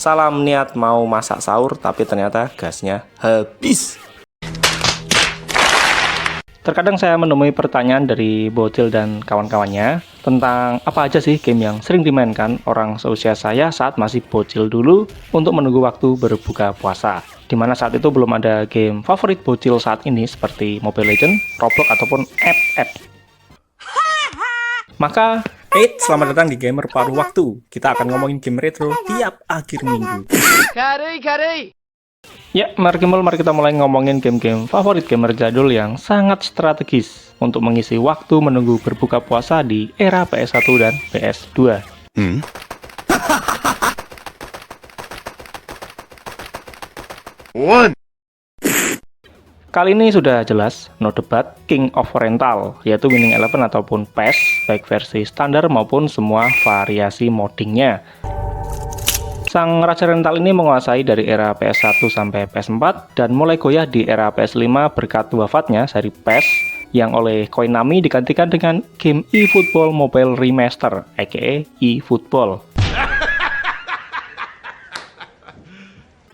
Salam niat mau masak sahur, tapi ternyata gasnya habis. Terkadang saya menemui pertanyaan dari bocil dan kawan-kawannya tentang apa aja sih game yang sering dimainkan orang seusia saya saat masih bocil dulu untuk menunggu waktu berbuka puasa. Dimana saat itu belum ada game favorit bocil saat ini seperti Mobile Legends, Roblox, ataupun app-app. Maka, selamat datang di Gamer Paruh Waktu. Kita akan ngomongin game retro tiap akhir minggu. Ya, mari kita mulai ngomongin game-game favorit gamer jadul yang sangat strategis untuk mengisi waktu menunggu berbuka puasa di era PS1 dan PS2. Kali ini sudah jelas, no debat, King of Rental, yaitu Winning Eleven ataupun PES, baik versi standar maupun semua variasi moddingnya. Sang raja rental ini menguasai dari era PS1 sampai PS4 dan mulai goyah di era PS5 berkat wafatnya seri PES yang oleh Konami digantikan dengan game eFootball Mobile Remaster aka eFootball.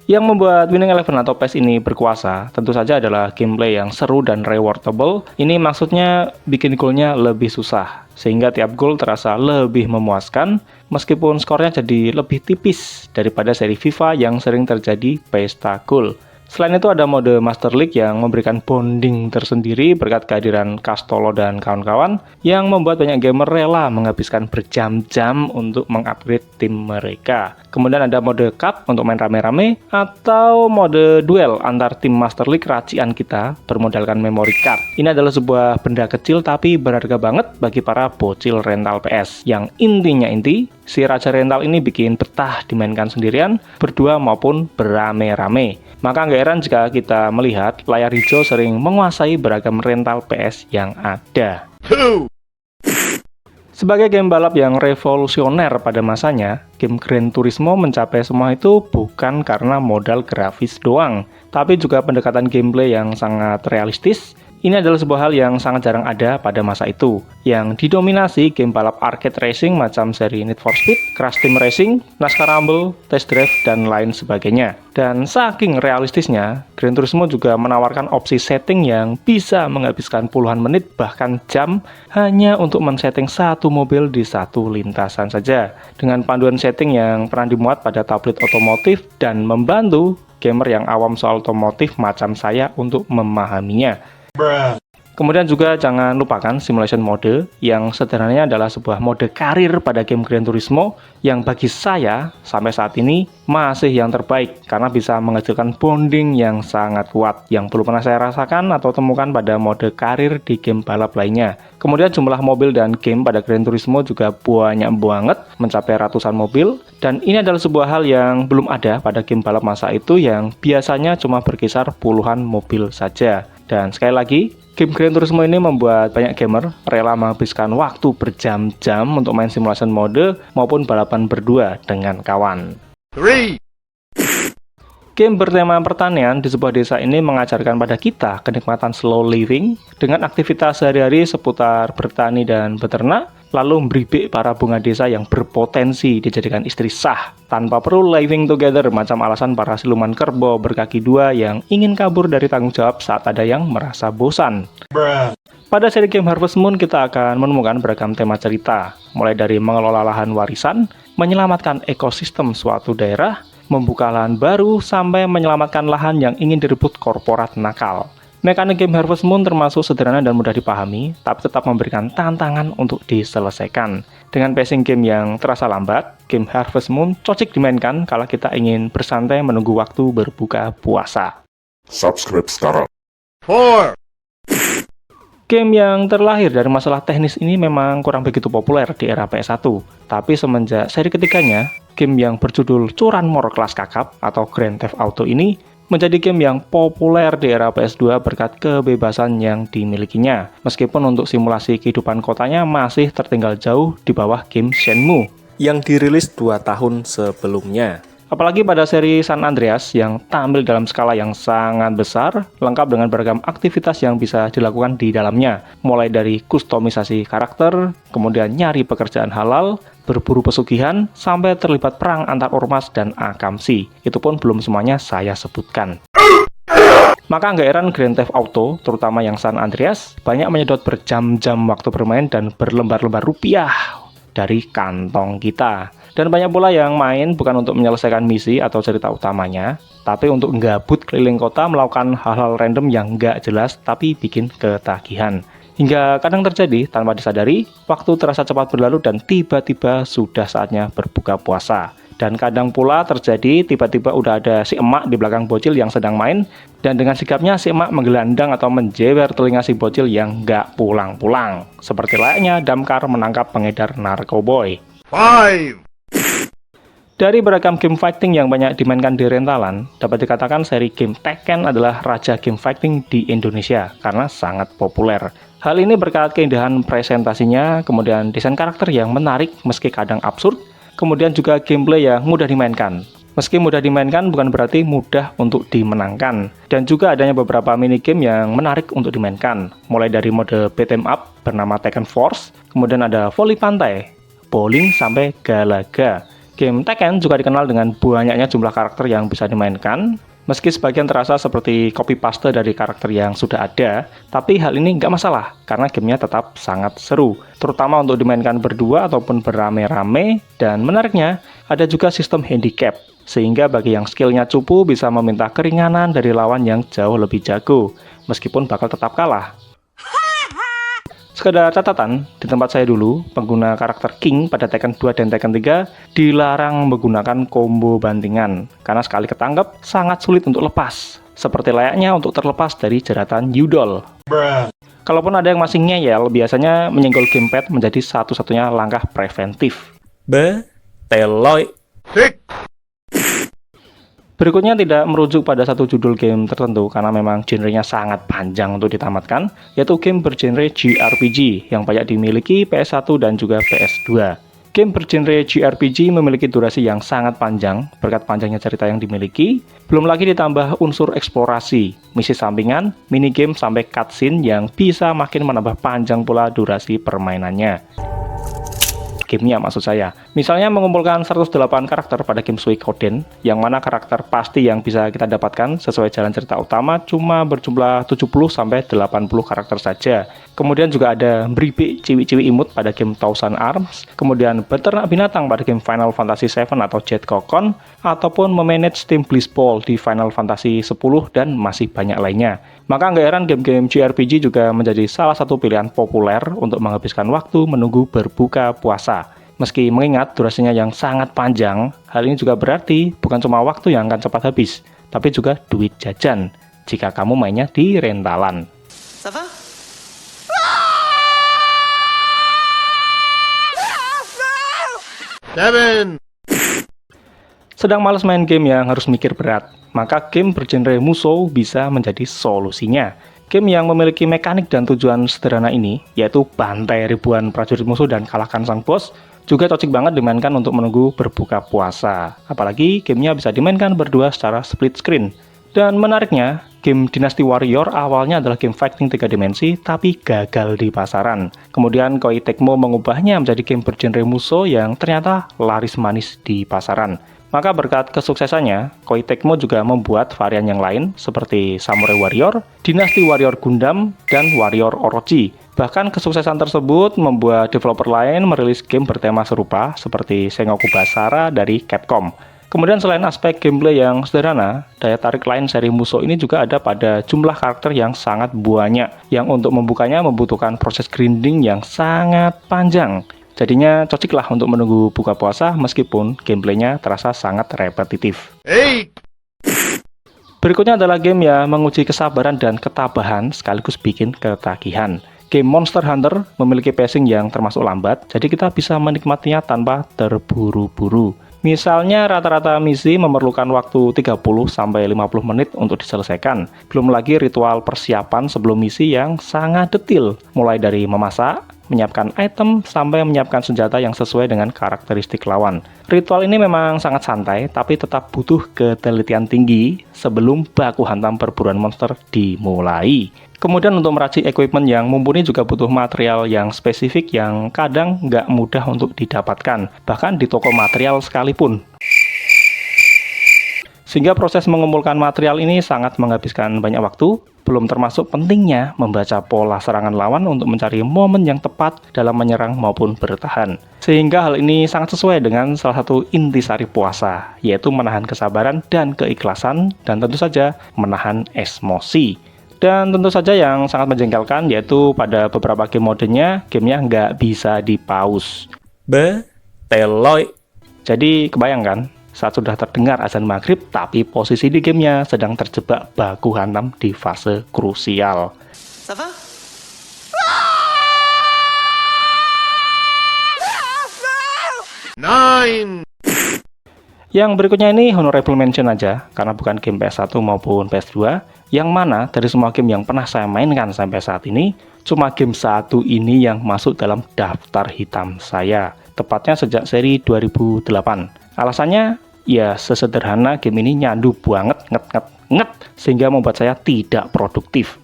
Yang membuat Winning Eleven atau PES ini berkuasa tentu saja adalah gameplay yang seru dan rewardable. Ini maksudnya bikin goalnya lebih susah, sehingga tiap gol terasa lebih memuaskan meskipun skornya jadi lebih tipis daripada seri FIFA yang sering terjadi pesta gol. Selain itu ada mode Master League yang memberikan bonding tersendiri berkat kehadiran Castolo dan kawan-kawan yang membuat banyak gamer rela menghabiskan berjam-jam untuk mengupgrade tim mereka. Kemudian ada mode Cup untuk main rame-rame atau mode duel antar tim Master League racian kita bermodalkan memory card. Ini adalah sebuah benda kecil tapi berharga banget bagi para bocil rental PS yang intinya si raja rental ini bikin betah dimainkan sendirian, berdua maupun berame-rame. Maka nggak heran jika kita melihat layar hijau sering menguasai beragam rental PS yang ada. Sebagai game balap yang revolusioner pada masanya, game Gran Turismo mencapai semua itu bukan karena modal grafis doang, tapi juga pendekatan gameplay yang sangat realistis. Ini adalah sebuah hal yang sangat jarang ada pada masa itu, yang didominasi game balap arcade racing macam seri Need for Speed, Crash Team Racing, NASCAR Rumble, Test Drive, dan lain sebagainya. Dan saking realistisnya, Gran Turismo juga menawarkan opsi setting yang bisa menghabiskan puluhan menit bahkan jam hanya untuk men-setting satu mobil di satu lintasan saja, dengan panduan setting yang pernah dimuat pada tablet otomotif dan membantu gamer yang awam soal otomotif macam saya untuk memahaminya. Kemudian juga jangan lupakan simulation mode yang sederhananya adalah sebuah mode karir pada game Gran Turismo yang bagi saya sampai saat ini masih yang terbaik karena bisa menghasilkan bonding yang sangat kuat yang belum pernah saya rasakan atau temukan pada mode karir di game balap lainnya. Kemudian jumlah mobil dan game pada Gran Turismo juga banyak banget, mencapai ratusan mobil, dan ini adalah sebuah hal yang belum ada pada game balap masa itu yang biasanya cuma berkisar puluhan mobil saja. Dan sekali lagi, game Gran Turismo ini membuat banyak gamer rela menghabiskan waktu berjam-jam untuk main simulation mode maupun balapan berdua dengan kawan. Game bertema pertanian di sebuah desa ini mengajarkan pada kita kenikmatan slow living dengan aktivitas sehari-hari seputar bertani dan beternak, lalu meribik para bunga desa yang berpotensi dijadikan istri sah tanpa perlu living together macam alasan para siluman kerbau berkaki dua yang ingin kabur dari tanggung jawab saat ada yang merasa bosan. Pada seri game Harvest Moon kita akan menemukan beragam tema cerita, mulai dari mengelola lahan warisan, menyelamatkan ekosistem suatu daerah, membuka lahan baru, sampai menyelamatkan lahan yang ingin direbut korporat nakal. Mekanik game Harvest Moon termasuk sederhana dan mudah dipahami, tapi tetap memberikan tantangan untuk diselesaikan. Dengan pacing game yang terasa lambat, game Harvest Moon cocok dimainkan kalau kita ingin bersantai menunggu waktu berbuka puasa. Subscribe sekarang. Game yang terlahir dari masalah teknis ini memang kurang begitu populer di era PS1, tapi semenjak seri ketiganya, game yang berjudul Curanmor Kelas Kakap atau Grand Theft Auto ini menjadi game yang populer di era PS2 berkat kebebasan yang dimilikinya, meskipun untuk simulasi kehidupan kotanya masih tertinggal jauh di bawah game Shenmue yang dirilis 2 tahun sebelumnya. Apalagi pada seri San Andreas yang tampil dalam skala yang sangat besar, lengkap dengan beragam aktivitas yang bisa dilakukan di dalamnya, mulai dari kustomisasi karakter, kemudian nyari pekerjaan halal, berburu pesugihan, sampai terlibat perang antar ormas dan akamsi. Itu pun belum semuanya saya sebutkan. Maka nggak heran Grand Theft Auto, terutama yang San Andreas, banyak menyedot berjam-jam waktu bermain dan berlembar-lembar rupiah dari kantong kita. Dan banyak pula yang main bukan untuk menyelesaikan misi atau cerita utamanya, tapi untuk gabut keliling kota melakukan hal-hal random yang nggak jelas tapi bikin ketagihan. Hingga kadang terjadi tanpa disadari, waktu terasa cepat berlalu dan tiba-tiba sudah saatnya berbuka puasa. Dan kadang pula terjadi tiba-tiba udah ada si emak di belakang bocil yang sedang main, dan dengan sikapnya si emak menggelandang atau menjewer telinga si bocil yang nggak pulang-pulang. Seperti layaknya Damkar menangkap pengedar narkoboy. 5. Dari beragam game fighting yang banyak dimainkan di rentalan, dapat dikatakan seri game Tekken adalah raja game fighting di Indonesia karena sangat populer. Hal ini berkat keindahan presentasinya, kemudian desain karakter yang menarik meski kadang absurd, kemudian juga gameplay yang mudah dimainkan. Meski mudah dimainkan bukan berarti mudah untuk dimenangkan. Dan juga adanya beberapa minigame yang menarik untuk dimainkan, mulai dari mode beat'em up bernama Tekken Force, kemudian ada voli pantai, bowling, sampai galaga. Game Tekken juga dikenal dengan banyaknya jumlah karakter yang bisa dimainkan, meski sebagian terasa seperti copy paste dari karakter yang sudah ada, tapi hal ini nggak masalah, karena gamenya tetap sangat seru, terutama untuk dimainkan berdua ataupun berame-rame, dan menariknya, ada juga sistem handicap, sehingga bagi yang skillnya cupu bisa meminta keringanan dari lawan yang jauh lebih jago, meskipun bakal tetap kalah. Sekedar catatan, di tempat saya dulu, pengguna karakter King pada Tekken 2 dan Tekken 3 dilarang menggunakan combo bantingan, karena sekali ketangkep, sangat sulit untuk lepas, seperti layaknya untuk terlepas dari jeratan Yudol. Kalaupun ada yang masih ngeyel, biasanya menyenggol gamepad menjadi satu-satunya langkah preventif. Beteloy. Berikutnya tidak merujuk pada satu judul game tertentu karena memang genrenya sangat panjang untuk ditamatkan, yaitu game bergenre JRPG yang banyak dimiliki PS1 dan juga PS2. Game bergenre JRPG memiliki durasi yang sangat panjang berkat panjangnya cerita yang dimiliki, belum lagi ditambah unsur eksplorasi, misi sampingan, minigame sampai cutscene yang bisa makin menambah panjang pula durasi permainannya. Gamenya maksud saya. Misalnya mengumpulkan 108 karakter pada game Suikoden, yang mana karakter pasti yang bisa kita dapatkan sesuai jalan cerita utama cuma berjumlah 70-80 karakter saja. Kemudian juga ada beribik ciwi-ciwi imut pada game Thousand Arms, kemudian beternak binatang pada game Final Fantasy VII atau Jet Kokon, ataupun memanage tim Blitzball di Final Fantasy 10 dan masih banyak lainnya. Maka nggak heran game-game JRPG juga menjadi salah satu pilihan populer untuk menghabiskan waktu menunggu berbuka puasa. Meski mengingat durasinya yang sangat panjang, hal ini juga berarti bukan cuma waktu yang akan cepat habis, tapi juga duit jajan jika kamu mainnya di rentalan. Sedang malas main game yang harus mikir berat, maka game bergenre Musou bisa menjadi solusinya. Game yang memiliki mekanik dan tujuan sederhana ini, yaitu bantai ribuan prajurit musuh dan kalahkan sang bos, juga cocok banget dimainkan untuk menunggu berbuka puasa. Apalagi gamenya bisa dimainkan berdua secara split screen. Dan menariknya, game Dynasty Warrior awalnya adalah game fighting 3 dimensi, tapi gagal di pasaran. Kemudian Koei Tecmo mengubahnya menjadi game bergenre Musou yang ternyata laris manis di pasaran. Maka berkat kesuksesannya, Koei Tecmo juga membuat varian yang lain seperti Samurai Warrior, Dynasty Warrior Gundam, dan Warrior Orochi. Bahkan kesuksesan tersebut membuat developer lain merilis game bertema serupa seperti Sengoku Basara dari Capcom. Kemudian selain aspek gameplay yang sederhana, daya tarik lain seri Musou ini juga ada pada jumlah karakter yang sangat banyak, yang untuk membukanya membutuhkan proses grinding yang sangat panjang. Jadinya cocoklah untuk menunggu buka puasa meskipun gameplaynya terasa sangat repetitif. Berikutnya adalah game yang menguji kesabaran dan ketabahan sekaligus bikin ketagihan. Game Monster Hunter memiliki pacing yang termasuk lambat, jadi kita bisa menikmatinya tanpa terburu-buru. Misalnya rata-rata misi memerlukan waktu 30-50 menit untuk diselesaikan. Belum lagi ritual persiapan sebelum misi yang sangat detil, mulai dari memasak, menyiapkan item, sampai menyiapkan senjata yang sesuai dengan karakteristik lawan. Ritual ini memang sangat santai, tapi tetap butuh ketelitian tinggi sebelum baku hantam perburuan monster dimulai. Kemudian untuk meracik equipment yang mumpuni juga butuh material yang spesifik yang kadang nggak mudah untuk didapatkan, bahkan di toko material sekalipun. Sehingga proses mengumpulkan material ini sangat menghabiskan banyak waktu, belum termasuk pentingnya membaca pola serangan lawan untuk mencari momen yang tepat dalam menyerang maupun bertahan. Sehingga hal ini sangat sesuai dengan salah satu intisari puasa, yaitu menahan kesabaran dan keikhlasan, dan tentu saja menahan emosi. Dan tentu saja yang sangat menjengkelkan yaitu pada beberapa game modenya, gamenya nggak bisa di-pause. Beteloy. Jadi kebayang kan? Saat sudah terdengar azan maghrib, tapi posisi di gamenya sedang terjebak baku hantam di fase krusial. Yang berikutnya ini honorable mention aja, karena bukan game PS1 maupun PS2, yang mana dari semua game yang pernah saya mainkan sampai saat ini, cuma game satu ini yang masuk dalam daftar hitam saya, tepatnya sejak seri 2008. Alasannya, ya sesederhana game ini nyandu banget, nget, sehingga membuat saya tidak produktif.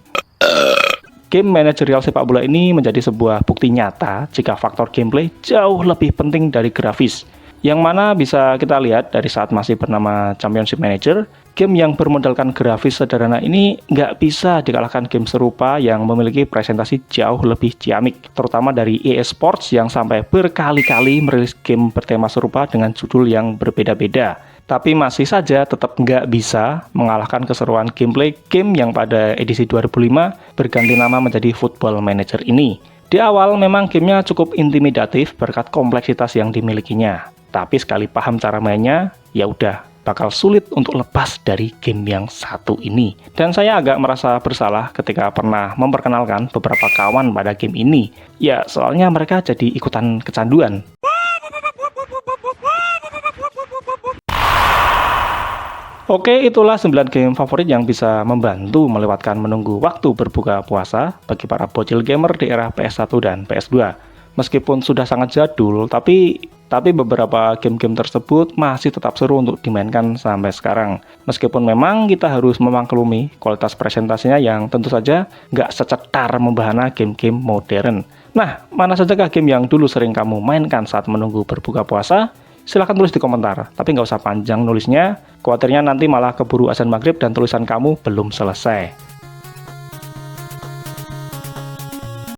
Game manajerial sepak bola ini menjadi sebuah bukti nyata jika faktor gameplay jauh lebih penting dari grafis. Yang mana bisa kita lihat dari saat masih bernama Championship Manager, game yang bermodalkan grafis sederhana ini nggak bisa dikalahkan game serupa yang memiliki presentasi jauh lebih ciamik, terutama dari EA Sports yang sampai berkali-kali merilis game bertema serupa dengan judul yang berbeda-beda. Tapi masih saja tetap nggak bisa mengalahkan keseruan gameplay game yang pada edisi 2005 berganti nama menjadi Football Manager ini. Di awal memang gamenya cukup intimidatif berkat kompleksitas yang dimilikinya. Tapi sekali paham cara mainnya, ya udah bakal sulit untuk lepas dari game yang satu ini. Dan saya agak merasa bersalah ketika pernah memperkenalkan beberapa kawan pada game ini. Ya, soalnya mereka jadi ikutan kecanduan. Oke, itulah 9 game favorit yang bisa membantu melewatkan menunggu waktu berbuka puasa bagi para bocil gamer di era PS1 dan PS2. Meskipun sudah sangat jadul, tapi beberapa game-game tersebut masih tetap seru untuk dimainkan sampai sekarang. Meskipun memang kita harus memaklumi kualitas presentasinya yang tentu saja nggak secetar membahana game-game modern. Nah, mana sajakah game yang dulu sering kamu mainkan saat menunggu berbuka puasa? Silahkan tulis di komentar, tapi nggak usah panjang nulisnya, khawatirnya nanti malah keburu azan maghrib dan tulisan kamu belum selesai.